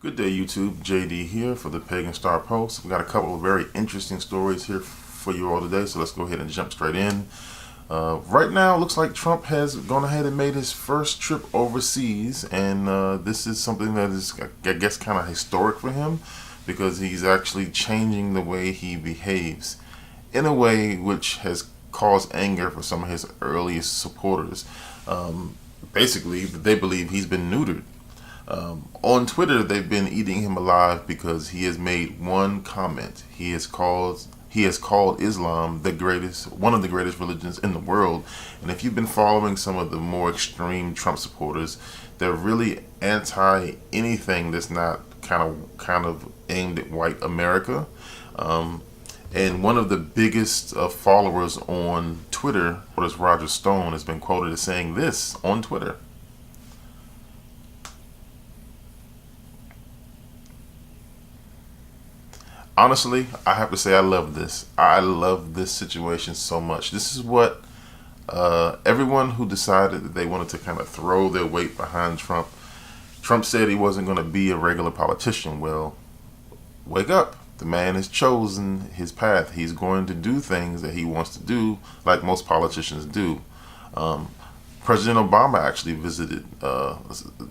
Good day, YouTube. JD here for the Pagan Star Post. We got a couple of very interesting stories here for you all today, so let's go ahead and jump straight in. Right now, it looks like Trump has gone ahead and made his first trip overseas, and this is something that is, I guess, kind of historic for him because he's actually changing the way he behaves in a way which has caused anger for some of his earliest supporters. Basically, they believe he's been neutered. On Twitter, they've been eating him alive because he has made one comment. He has called Islam one of the greatest religions in the world. And if you've been following some of the more extreme Trump supporters, they're really anti anything that's not kind of aimed at white America. And one of the biggest followers on Twitter, Roger Stone, has been quoted as saying this on Twitter. Honestly, I have to say I love this. I love this situation so much. This is what everyone who decided that they wanted to kind of throw their weight behind Trump. Trump said he wasn't going to be a regular politician. Well, wake up. The man has chosen his path. He's going to do things that he wants to do, like most politicians do. President Obama actually visited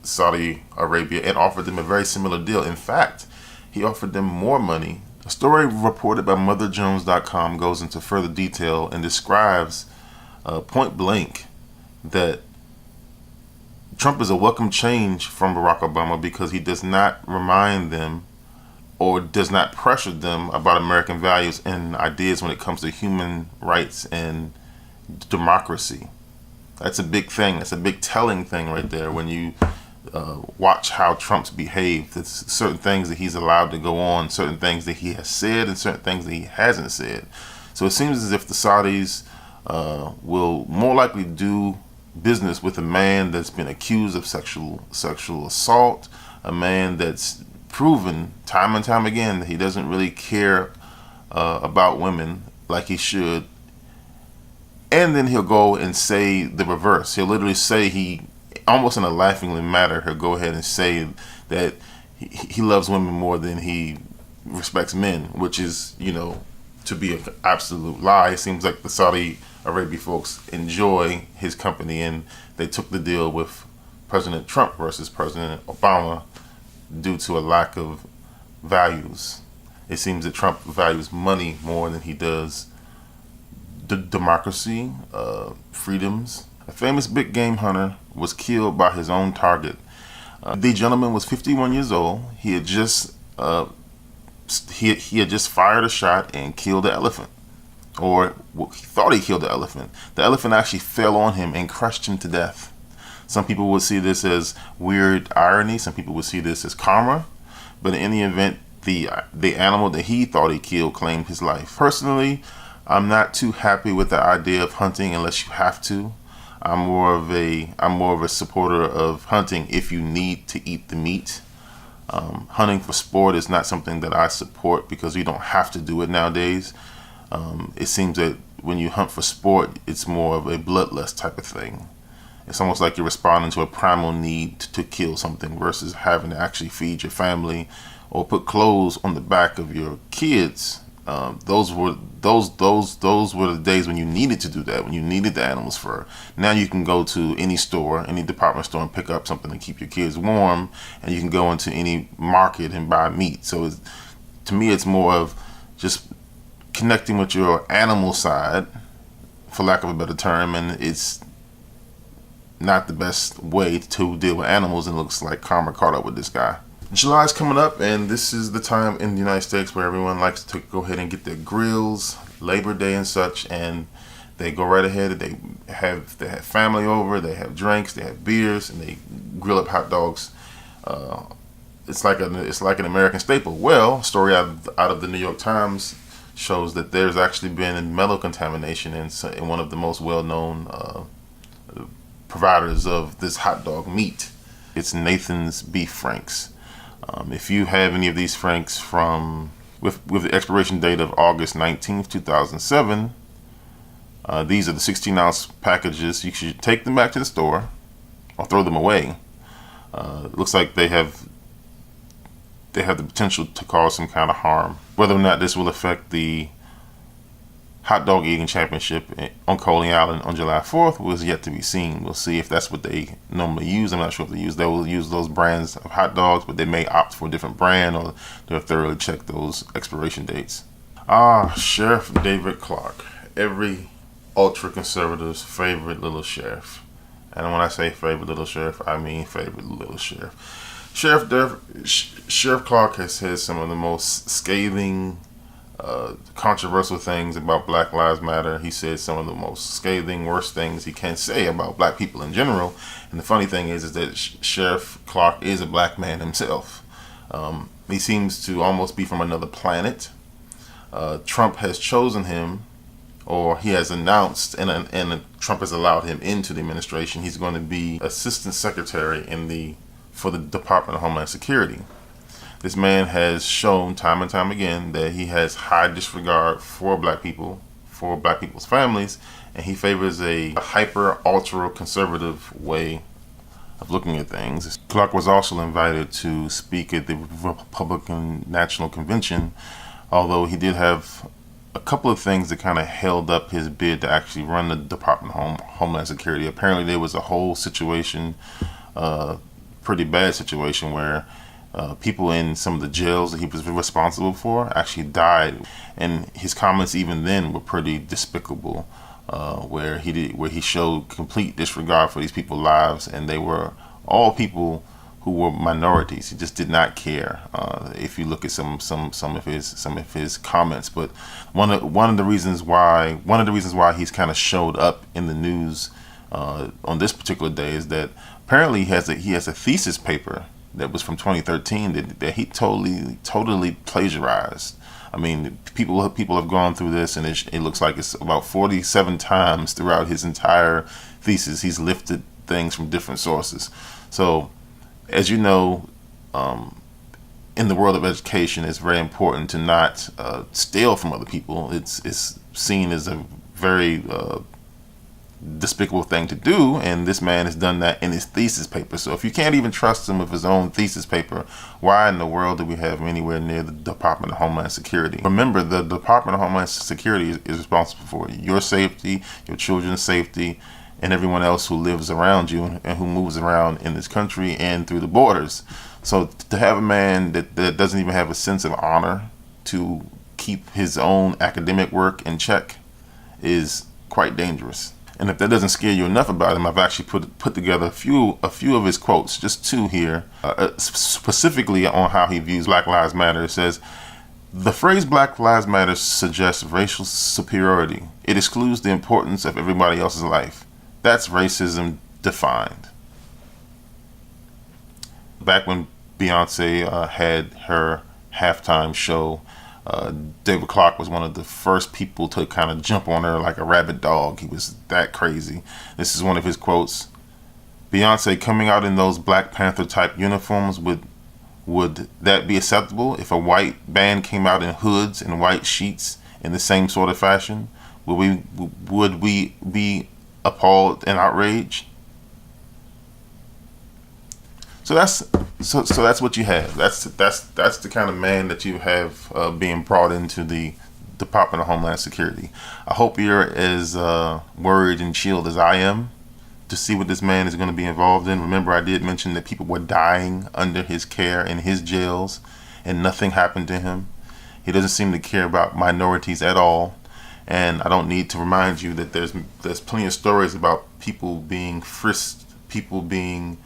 Saudi Arabia and offered them a very similar deal. In fact, he offered them more money. A story reported by MotherJones.com goes into further detail and describes point blank that Trump is a welcome change from Barack Obama because he does not remind them or does not pressure them about American values and ideas when it comes to human rights and democracy. That's a big thing. That's a big telling thing right there when you watch how Trump's behaved. There's certain things that he's allowed to go on, certain things that he has said, and certain things that he hasn't said. So it seems as if the Saudis will more likely do business with a man that's been accused of sexual assault, a man that's proven time and time again that he doesn't really care about women like he should. And then he'll go and say the reverse. He'll literally say almost in a laughingly manner, he'll go ahead and say that he loves women more than he respects men, which is, to be an absolute lie. It seems like the Saudi Arabia folks enjoy his company, and they took the deal with President Trump versus President Obama due to a lack of values. It seems that Trump values money more than he does democracy, freedoms. A famous big game hunter was killed by his own target. The gentleman was 51 years old. He had just fired a shot and killed the elephant, or he thought he killed the elephant. The elephant actually fell on him and crushed him to death. Some people would see this as weird irony. Some people would see this as karma. But in any event, the animal that he thought he killed claimed his life. Personally, I'm not too happy with the idea of hunting unless you have to. I'm more of a supporter of hunting if you need to eat the meat. Hunting for sport is not something that I support because you don't have to do it nowadays. It seems that when you hunt for sport, it's more of a bloodlust type of thing. It's almost like you're responding to a primal need to kill something versus having to actually feed your family or put clothes on the back of your kids. Those were the days when you needed to do that, when you needed the animal's fur. Now you can go to any store, any department store, and pick up something to keep your kids warm, and you can go into any market and buy meat. So to me, it's more of just connecting with your animal side, for lack of a better term, and it's not the best way to deal with animals, and it looks like karma caught up with this guy. July is coming up, and this is the time in the United States where everyone likes to go ahead and get their grills, Labor Day and such, and they go right ahead. They have family over, they have drinks, they have beers, and they grill up hot dogs. It's like an American staple. Well, a story out of the New York Times shows that there's actually been metal contamination in one of the most well-known providers of this hot dog meat. It's Nathan's Beef Franks. If you have any of these Franks with the expiration date of August 19th, 2007, these are the 16-ounce packages. You should take them back to the store or throw them away. It looks like they have they have the potential to cause some kind of harm. Whether or not this will affect the hot dog eating championship on Coney Island on July 4th was yet to be seen. We'll see if that's what they normally use. I'm not sure if they will use those brands of hot dogs, but they may opt for a different brand, or they'll thoroughly check those expiration dates. Sheriff David Clarke, every ultra conservative's favorite little sheriff. And when I say favorite little sheriff, I mean favorite little sheriff. Sheriff Clarke has said some of the most scathing, controversial things about Black Lives Matter. He said some of the most scathing, worst things he can say about black people in general. And the funny thing is that Sheriff Clarke is a black man himself. He seems to almost be from another planet. Trump has chosen him, or he has announced, and Trump has allowed him into the administration. He's going to be Assistant Secretary for the Department of Homeland Security. This man has shown time and time again that he has high disregard for black people, for black people's families, and he favors a hyper, ultra conservative way of looking at things. Clarke was also invited to speak at the Republican National Convention, although he did have a couple of things that kind of held up his bid to actually run the Department of Homeland Security. Apparently there was a whole situation, pretty bad situation, where people in some of the jails that he was responsible for actually died, and his comments even then were pretty despicable, where he showed complete disregard for these people's lives, and they were all people who were minorities. He just did not care. If you look at some of his comments, but one of the reasons why he's kind of showed up in the news on this particular day is that apparently he has a thesis paper that was from 2013 that he totally plagiarized. I mean, people have gone through this, and it looks like it's about 47 times throughout his entire thesis he's lifted things from different sources. So, as you know, in the world of education, it's very important to not steal from other people. It's seen as a very despicable thing to do, and this man has done that in his thesis paper. So if you can't even trust him with his own thesis paper, why in the world do we have him anywhere near the Department of Homeland Security? Remember, the Department of Homeland Security is responsible for your safety, your children's safety, and everyone else who lives around you and who moves around in this country and through the borders. So to have a man that doesn't even have a sense of honor to keep his own academic work in check is quite dangerous. And if that doesn't scare you enough about him, I've actually put together a few of his quotes, just two here, specifically on how he views Black Lives Matter. It says, "The phrase Black Lives Matter suggests racial superiority. It excludes the importance of everybody else's life. That's racism defined." Back when Beyonce had her halftime show, David Clarke was one of the first people to kind of jump on her like a rabid dog. He was that crazy. This is one of his quotes. "Beyonce coming out in those Black Panther type uniforms, would that be acceptable if a white band came out in hoods and white sheets in the same sort of fashion? Would we be appalled and outraged?" So that's what you have. That's the kind of man that you have being brought into the Department of Homeland Security. I hope you're as worried and chilled as I am to see what this man is going to be involved in. Remember, I did mention that people were dying under his care in his jails, and nothing happened to him. He doesn't seem to care about minorities at all. And I don't need to remind you that there's plenty of stories about people being frisked, people being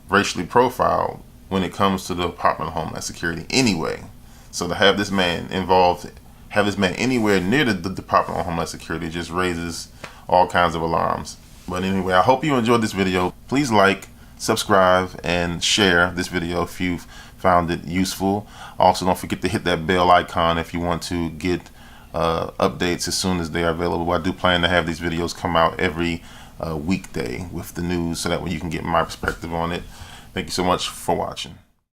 racially profiled when it comes to the Department of Homeland Security anyway. So to have this man anywhere near the Department of Homeland Security just raises all kinds of alarms. But anyway, I hope you enjoyed this video. Please like, subscribe, and share this video if you found it useful. Also, don't forget to hit that bell icon if you want to get updates as soon as they are available. I do plan to have these videos come out every weekday with the news, so that way you can get my perspective on it. Thank you so much for watching.